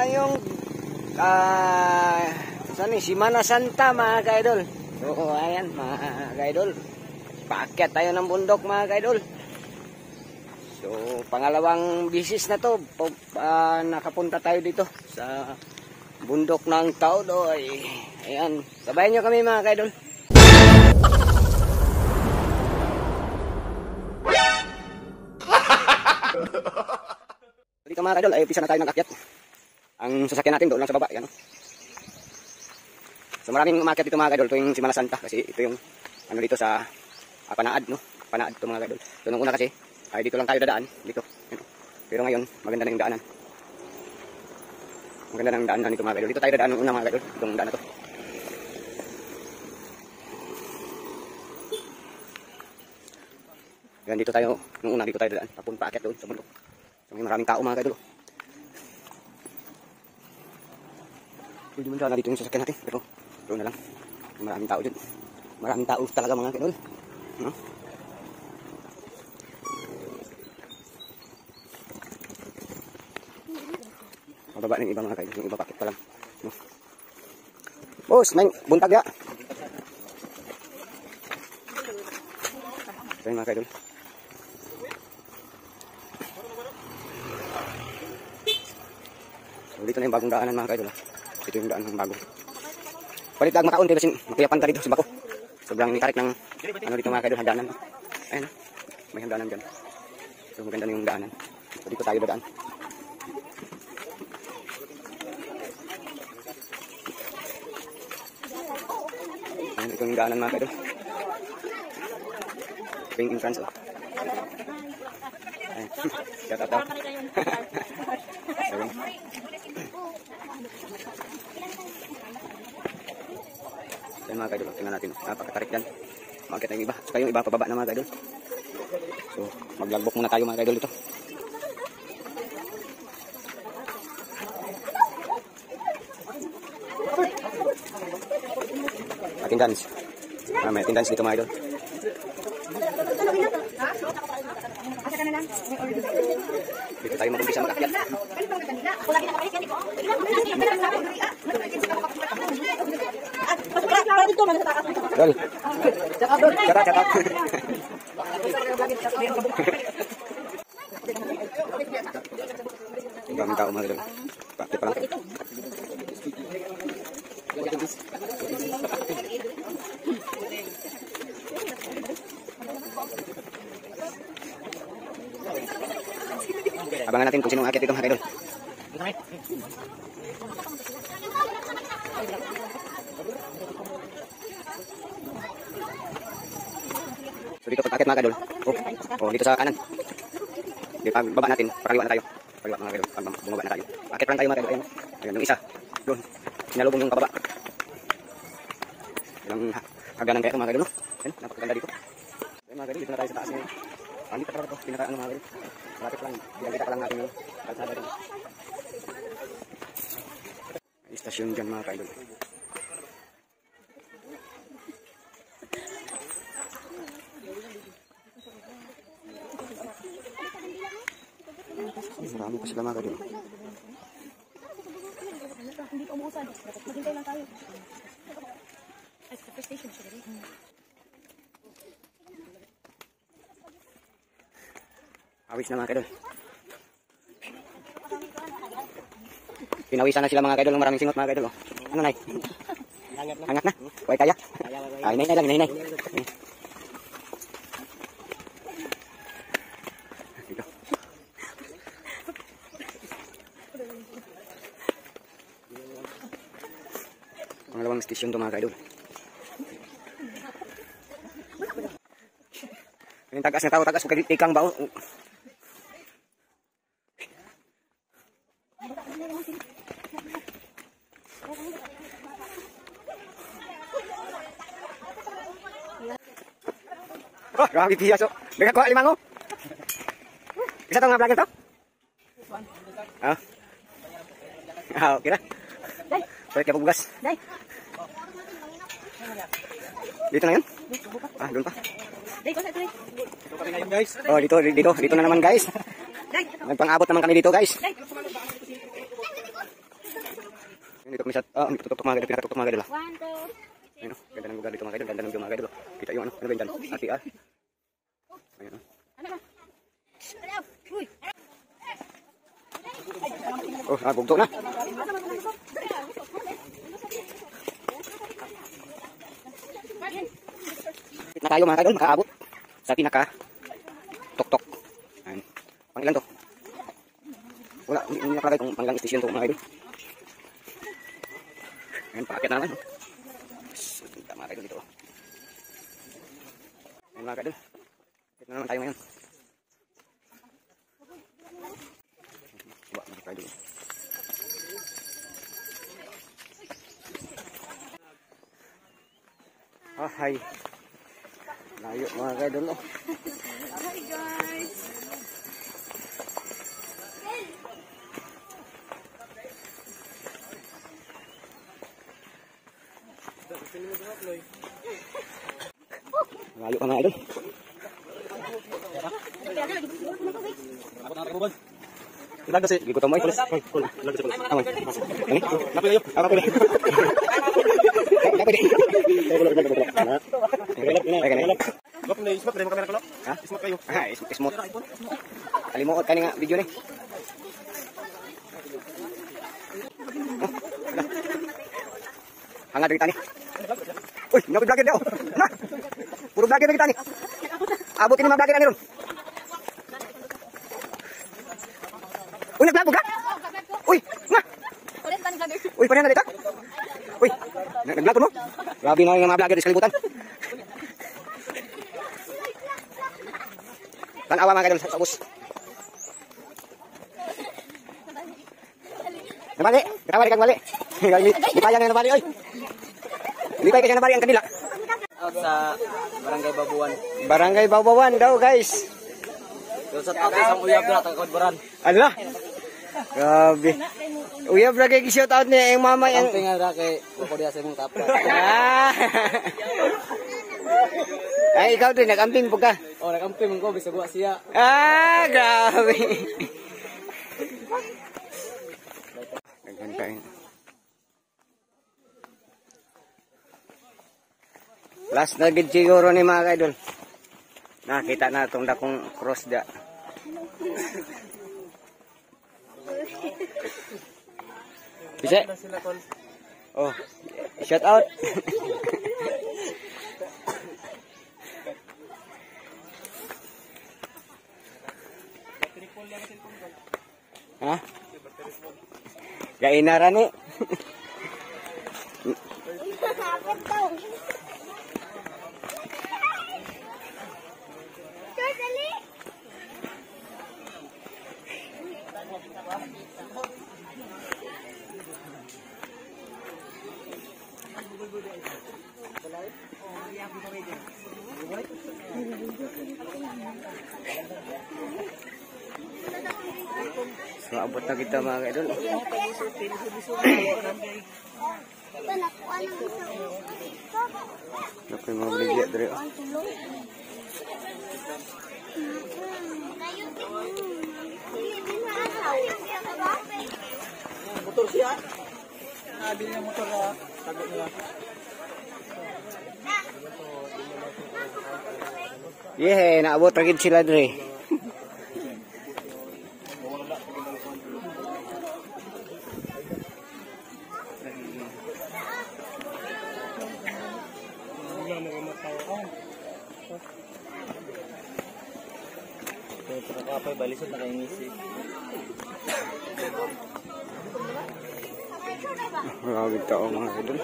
tayong Semana Santa mga ka-idol. So ayan mga ka-idol, paakyat tayo ng bundok mga ka-idol. So pangalawang bisis na to, nakapunta tayo dito sa bundok ng Taudoy. Ayan, sabayan nyo kami mga ka-idol. Dito mga ka-idol ay umpisa na tayo nag-akyat. Ang sasakyan natin doon lang sa baba, yan. So maraming umakyat dito mga ka-idol tuwing Semana Santa kasi ito yung ano dito sa Panaad, no? Panaad to mga ka-idol. So nung una kasi ay dito lang tayo dadaan dito. Yan. Pero ngayon maganda na yung daanan. Maganda na yung daanan nito mga ka-idol. Dito tayo dadaan nung una mga ka-idol, itong daan na to. Yan dito tayo nung una, dito tayo dadaan papunta paakyat doon sa bundok. So may maraming tao mga ka-idol. Hindi man sana dito yung sasakyan natin, pero doon na lang. Maraming tao dyan. Maraming tao talaga mga ka-idol. No? Mababa na yung iba mga ka-idol. Yung iba pakit pa lang. No? Boss, may buntag ya. Ito yung mga ka-idol. So dito na yung bagong daanan mga ka-idol. Ito yung daan ng bago. Palit lang makaunti kasi makiyapan ka dito sa bako. Sobrang tarik ng ano dito mga ka-idol, hagdanan. Ayan, may hagdanan dyan. So maganda na yung daanan. So dito tayo dadaan. Ayan, ito yung daanan mga ka-idol. Ito yung entrance. Oh. Ayan, shout out daw. Ayan. Yan mga ka-idol, tingnan natin, napakatarik yan. Makakita yung iba, saka yung iba pababa na mga ka-idol. So maglagbok muna tayo mga ka-idol dito. Attendance, may attendance dito mga ka-idol. Dito tayo mag-umpisa mag-akyat. Dol. Cakap. Ang tao mga dol. Pakit pa lang. Abangan natin kung sinong akyat dito mga idol. So dito pag-akyat mga idol. Oh, dito sa kanan. Di pag baba natin, pakaliwa na tayo. Pakaliwa mga idol, pag bumaba na tayo. Akyat pa lang tayo mga idol. Ayan, yung isa. Doon. Sinalubong yung pababa. Ilang hagdanan kaya ito mga idol, no? Ayan, napakaganda dito. Ayan mga idol, dito na tayo sa taas ngayon. Dito pa ito, pinaka ano mga idol. Malapit lang, kita pa lang natin yung kalsada rin. May istasyon dyan mga ka-idol. Marami pa sila mga ka-idol. Hindi pa umuusan, maghintay lang tayo. Sa first station siya rin. Awis na mga ka-idol. Pinawisan na sila mga ka-idol ng maraming singot mga ka-idol. Ano nay? Hangat na? Huwag kaya? Ay, inay lang, inay. Dito. Pangalawang station ito mga ka-idol. Yung tagas na tao, tagas. Huwag ikang bao. Oh, grabe piyaso. Nagkakuha limango. Isa to nga vlogger to? Ah. Ah, okay na. Pwede ka bugas. Dito na yun? Ah, doon pa. Oh, dito na naman guys. Nagpang-abot naman kami dito guys. Dito kami sa, dito tutok mga idol, pinakatutok mga idol. 1, 2. Ayun, ganda ng lugar dito mga idol, ganda ng view mga idol. Kita yung ano ba yun dyan? Ati Ayun. Bugto na. Na tayo mga idol, makaabot sa pinaka tok-tok. Ayun. Pangilan to? Wala, hindi nakalagay kung pangilang station to mga idol. Ayun, pakakit na naman. Punta mga idol dito. Ayun mga idol. Pakit na naman tayo ngayon. Wala, hindi tayo dito. Hi. Layo mga idol. Hi guys. Layo ka mga idol. Ilag kasi, gigutom mo ay pulis. Ilag kasi pulis. Amoy. Ini? Napili yun. Napili. Napili. Ismat na yung kamera ko lang. Ha? Ismat kayo. Smooth. Kalimuot ka nga video ni. Hangat kita ni. Uy, napi vlogger daw. Na. Puro vlogger na kita ni. Abot ini mga vlogger na ron. Uy, nag-vlog ka? Uy, nga. Uy, parehan na dito. Uy, nag-vlog mo? Grabe na yung mga vlogger sa kalibutan. Tanawa mga kadol sa ubos. Nabali, katawari kang bali. Lipayang na nabali, oy. Lipay ka siya nabali ang kanila. Out sa Barangay Babuan. Barangay Babawan daw, guys. Doon sa tapo isang uyab na taga-Kodbaran. Ala. Grabe. Uyab na kay shout out niya yung mama yung... Ang tinga kay Kukudiya sa mong tapa. Ay, ikaw din, nag-amping po ka. Oh, nag-amping mong ko, bisa buwa siya. Grabe. Last na gid siguro ni mga idol. Nakita na itong dakong cross da. Bisa? Oh, shout out. Ha? Gainara ni. So, abot na kita mga idol. Nakoy mga baligya dere. Motor siya. Nabili ng motor na tago nila. Yeah, naabot ra gid sila dere. Nakapay balisod na kay ngisi. Grabe tao mga idol.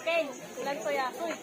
Ken, ilan ko ya? Uy.